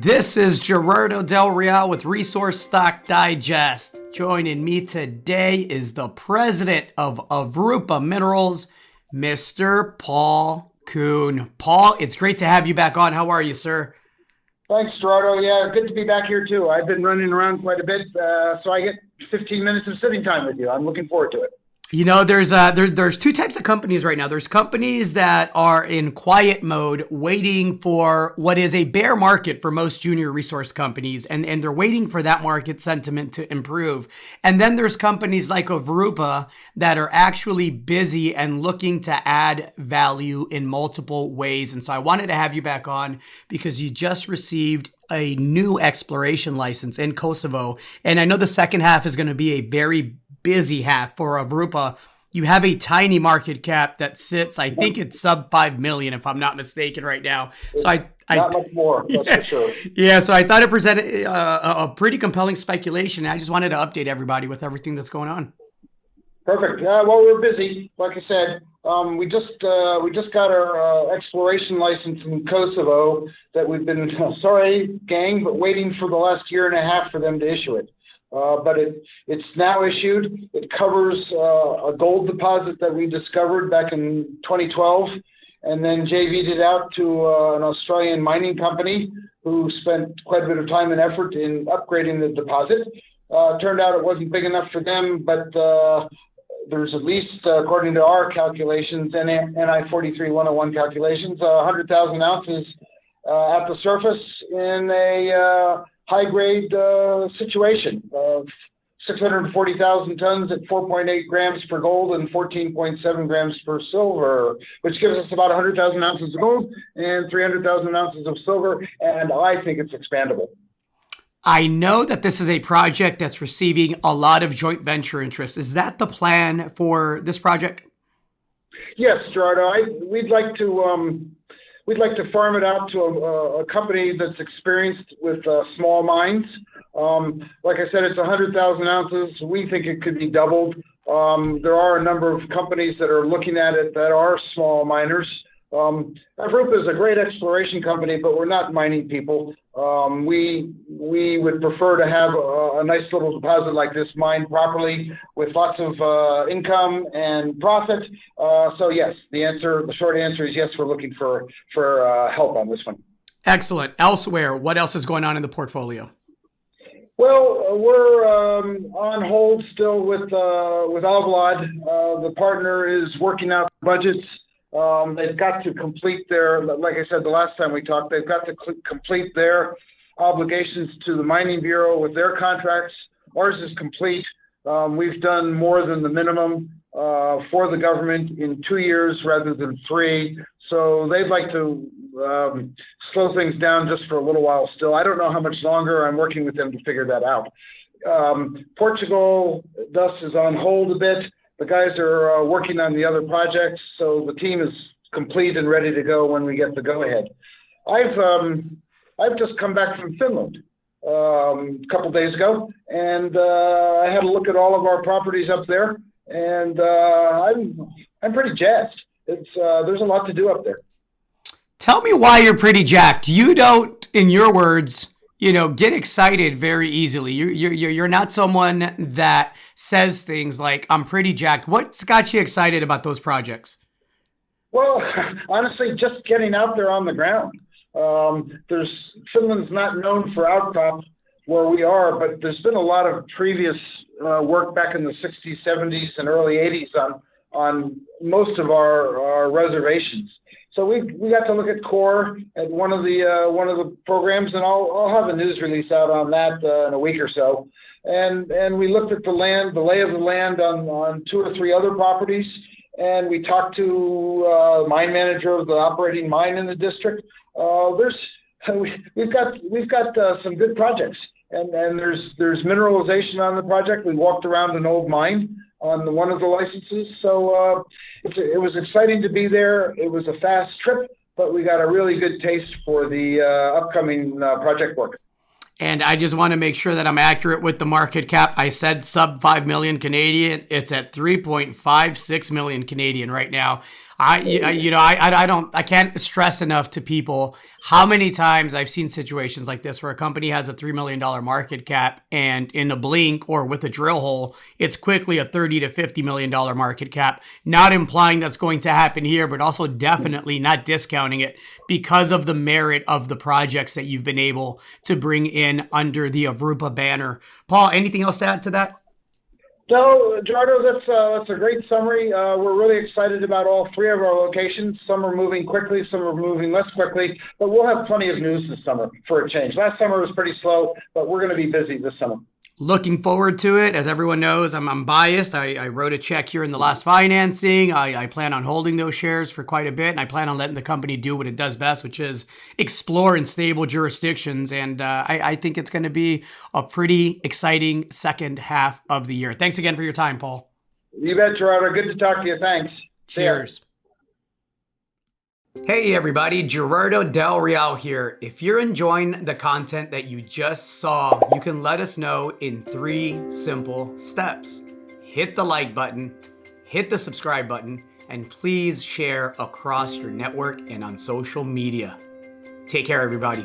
This is Gerardo Del Real with Resource Stock Digest. Joining me today is the president of Avrupa Minerals, Mr. Paul Kuhn. Paul, it's great to have you back on. How are you, sir? Thanks, Gerardo. Yeah, good to be back here too. I've been running around quite a bit, so I get 15 minutes of sitting time with you. I'm looking forward to it. You know, there's two types of companies right now. There's companies that are in quiet mode, waiting for what is a bear market for most junior resource companies, and they're waiting for that market sentiment to improve. And then there's companies like Avrupa that are actually busy and looking to add value in multiple ways. And so I wanted to have you back on because you just received a new exploration license in Kosovo. And I know the second half is going to be a very busy half for Avrupa. You have a tiny market cap that sits, I think it's sub 5 million, if I'm not mistaken right now. So not much more, that's for sure. Yeah, so I thought it presented a pretty compelling speculation. I just wanted to update everybody with everything that's going on. Perfect. Well, we're busy. Like I said, we just got our exploration license in Kosovo that we've been, sorry, gang, but waiting for the last year and a half for them to issue it. But it's now issued. It covers a gold deposit that we discovered back in 2012, and then JV'd it out to an Australian mining company who spent quite a bit of time and effort in upgrading the deposit. Turned out it wasn't big enough for them, but there's at least, according to our calculations and NI 43-101 calculations, 100,000 ounces at the surface in a high-grade situation of 640,000 tons at 4.8 grams per gold and 14.7 grams per silver, which gives us about 100,000 ounces of gold and 300,000 ounces of silver, and I think it's expandable. I know that this is a project that's receiving a lot of joint venture interest. Is that the plan for this project? Yes, Gerardo. We'd like to farm it out to a company that's experienced with small mines. Like I said, it's 100,000 ounces. We think it could be doubled. There are a number of companies that are looking at it that are small miners. Avrupa is a great exploration company, but we're not mining people. We would prefer to have a nice little deposit like this mined properly with lots of income and profit. So yes, the short answer is yes, we're looking for help on this one. Excellent. Elsewhere, what else is going on in the portfolio? Well, we're on hold still with Avlad. The partner is working out budgets. They've got to complete their, like I said the last time we talked, they've got to complete their obligations to the Mining Bureau with their contracts. Ours is complete. We've done more than the minimum for the government in 2 years rather than 3. So they'd like to slow things down just for a little while still. I don't know how much longer. I'm working with them to figure that out. Portugal, thus, is on hold a bit. The guys are working on the other projects, so the team is complete and ready to go when we get the go-ahead. I've just come back from Finland a couple days ago, and I had a look at all of our properties up there, and I'm pretty jazzed. There's a lot to do up there. Tell me why you're pretty jacked. You don't, in your words, get excited very easily. You're not someone that says things like, I'm pretty jacked. What's got you excited about those projects? Well, honestly, just getting out there on the ground. Finland's not known for outcrop where we are, but there's been a lot of previous work back in the 60s, 70s, and early 80s on most of our reservations. So we got to look at core at one of the programs, and I'll have a news release out on that in a week or so. And we looked at the lay of the land on 2 or 3 other properties, and we talked to mine manager of the operating mine in the district. We've got some good projects, and there's mineralization on the project. We walked around an old mine on one of the licenses, so it was exciting to be there. It was a fast trip, but we got a really good taste for the upcoming project work. And I just want to make sure that I'm accurate with the market cap. I said sub 5 million Canadian. It's at 3.56 million Canadian right now. I can't stress enough to people how many times I've seen situations like this where a company has a $3 million market cap and in a blink or with a drill hole, it's quickly a $30 to $50 million market cap. Not implying that's going to happen here, but also definitely not discounting it because of the merit of the projects that you've been able to bring in under the Avrupa banner. Paul, anything else to add to that? No, Gerardo, that's a great summary. We're really excited about all three of our locations. Some are moving quickly, some are moving less quickly, but we'll have plenty of news this summer for a change. Last summer was pretty slow, but we're going to be busy this summer. Looking forward to it. As everyone knows, I'm biased. I wrote a check here in the last financing. I plan on holding those shares for quite a bit, and I plan on letting the company do what it does best, which is explore in stable jurisdictions. And I think it's going to be a pretty exciting second half of the year. Thanks again for your time, Paul. You bet, Gerardo. Good to talk to you. Thanks. Cheers. Hey everybody, Gerardo Del Real here. If you're enjoying the content that you just saw, you can let us know in 3 simple steps. Hit the like button, hit the subscribe button, and please share across your network and on social media. Take care, everybody.